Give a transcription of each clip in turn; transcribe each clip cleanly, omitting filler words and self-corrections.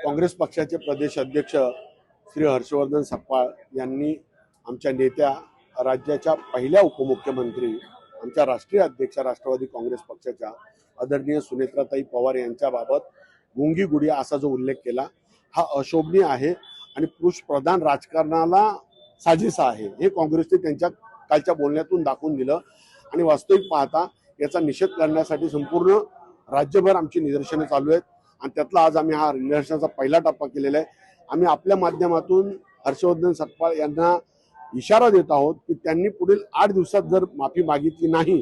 काँग्रेस पक्षाचे प्रदेश अध्यक्ष श्री हर्षवर्धन सपकाळ यांनी आमच्या नेत्या, राज्याच्या पहिल्या उपमुख्यमंत्री, आमच्या राष्ट्रीय अध्यक्ष राष्ट्रवादी काँग्रेस पक्षाच्या आदरणीय सुनेत्राताई पवार यांच्याबाबत गुंगी गुढी असा जो उल्लेख केला, हा अशोभनीय आहे आणि पुरुष प्रधान राजकारणाला साजेसा आहे हे काँग्रेसने त्यांच्या कालच्या बोलण्यातून दाखवून दिलं। आणि वास्तविक पाहता याचा निषेध करण्यासाठी संपूर्ण राज्यभर आमची निदर्शने चालू आहेत आणि त्यातला आज आम्ही हा निदर्शनाचा पहिला टप्पा केलेला आहे। आम्ही आपल्या माध्यमातून हर्षवर्धन सपकाळ यांना इशारा देत आहोत की त्यांनी पुढील 8 दिवसात जर माफी मागितली नाही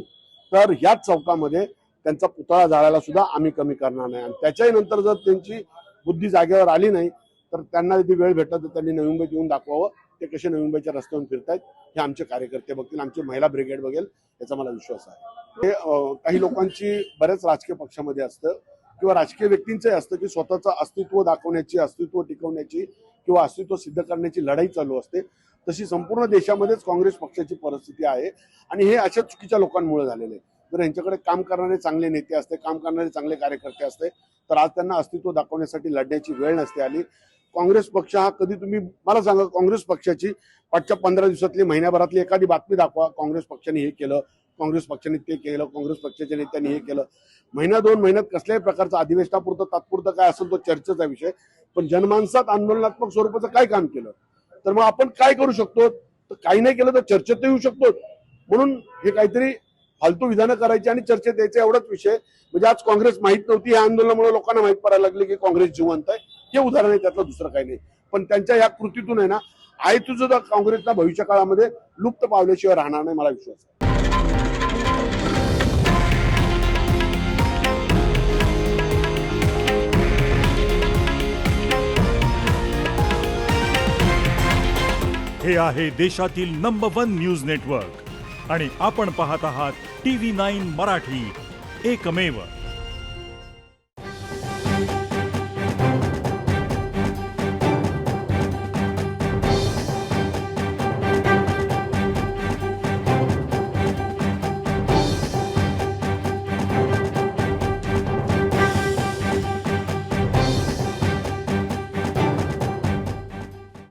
तर याच चौकामध्ये त्यांचा पुतळा जाळायला सुद्धा आम्ही कमी करणार नाही। आणि त्याच्याही नंतर जर त्यांची बुद्धी जागेवर आली नाही तर त्यांना यदि वेळ भेटला तर त्यांनी नवी मुंबईत येऊन दाखवावं ते कसे नवी मुंबईच्या रस्त्यावरून फिरतायत हे आमचे कार्यकर्ते बघतील, आमची महिला ब्रिगेड बघेल, याचा मला विश्वास आहे। हे काही लोकांची बऱ्याच राजकीय पक्षामध्ये असतं किंवा राजकीय व्यक्तींचंही असतं की स्वतःचं अस्तित्व दाखवण्याची, अस्तित्व टिकवण्याची किंवा अस्तित्व सिद्ध करण्याची लढाई चालू असते। तशी संपूर्ण देशामध्येच काँग्रेस पक्षाची परिस्थिती आहे आणि हे अशा चुकीच्या लोकांमुळे झालेले आहे। जर यांच्याकडे काम करणारे चांगले नेते असते, काम करणारे चांगले कार्यकर्ते असते तर आज त्यांना अस्तित्व दाखवण्यासाठी लढण्याची वेळ नसते आली। काँग्रेस पक्ष हा कधी, तुम्ही मला सांगा, काँग्रेस पक्षाची पाठच्या 15 दिवसातली, महिन्याभरातली एखादी बातमी दाखवा, काँग्रेस पक्षाने हे केलं, काँग्रेस पक्षाने ते केलं, काँग्रेस पक्षाच्या नेत्यांनी हे केलं। महिना 2 महिन्यात कसल्याही प्रकारचा अधिवेशनापुरतं तात्पुरतं काय असेल तो चर्चेचा विषय, पण जनमानसात आंदोलनात्मक स्वरूपाचं काय काम केलं तर मग आपण काय करू शकतो? तर काही नाही केलं तर चर्चेत येऊ शकतो। म्हणून हे काहीतरी फालतू विधानं करायची आणि चर्चेत यायचं एवढाच विषय। म्हणजे आज काँग्रेस माहित नव्हती, या आंदोलनामुळे लोकांना माहित पडायला लागले की काँग्रेस जिवंत आहे, हे उदाहरण आहे, त्यातलं दुसरं काही नाही। पण त्यांच्या या कृतीतून आहे ना, आहे तुझं काँग्रेसला भविष्य काळामध्ये लुप्त पावल्याशिवाय राहणार नाही, मला विश्वास आहे। हे आहे देशातील नंबर 1 न्यूज नेटवर्क आणि आपण पाहत आहात TV9 मराठी, एकमेव।